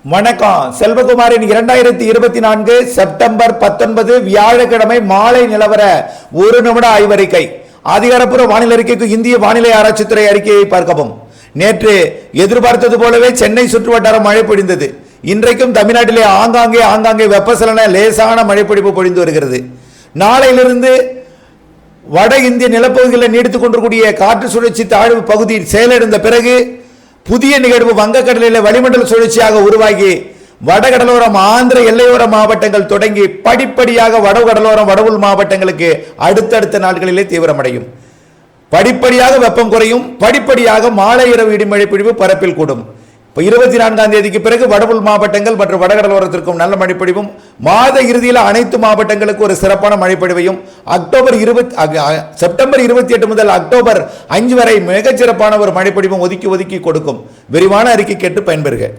வணக்கம். செல்வகுமாரின் 2024 செப்டம்பர் 19 வியாழக்கிழமை மாலை நிலவர ஒரு நிமிட ஆய்வறிக்கை. அதிகாரப்பூர்வ வானிலை அறிக்கைக்கு இந்திய வானிலை ஆராய்ச்சித்துறை அறிக்கையை பார்க்கவும். நேற்று எதிர்பார்த்தது போலவே சென்னை சுற்றுவட்டாரம் மழை பொழிந்தது. இன்றைக்கும் தமிழ்நாட்டிலே ஆங்காங்கே வெப்பசலன லேசான மழை பொழிவு பொழிந்து வருகிறது. நாளையிலிருந்து வட இந்திய நிலப்பகுதிகளில் நீடித்துக் கொண்டிருக்கூடிய காற்று சுழற்சி தாழ்வு பகுதி செயலிழந்த பிறகு புதிய நிகழ்வு வங்கக்கடலில் வளிமண்டல சுழற்சியாக உருவாகி வடகடலோரம் ஆந்திர எல்லையோர மாவட்டங்கள் தொடங்கி படிப்படியாக வடகடலோரம் வடவுள் மாவட்டங்களுக்கு அடுத்தடுத்த நாட்களிலே தீவிரமடையும். படிப்படியாக வெப்பம் குறையும். படிப்படியாக மாலை இரவு இடிமழை பொழிவு பரப்பில் கூடும். இப்போ 24ஆம் தேதிக்கு பிறகு வடவுள் மாவட்டங்கள் மற்றும் வடகடலோரத்திற்கும் நல்ல மழைப்பொழிவும், மாத இறுதியில் அனைத்து மாவட்டங்களுக்கு ஒரு சிறப்பான மழைப்பொழிவையும், செப்டம்பர் 28 முதல் அக்டோபர் 5 வரை மிகச்சிறப்பான ஒரு மழைப்பொழிவும் ஒதுக்கி கொடுக்கும். விரிவான அறிக்கை கேட்டு பயன்பெறுக.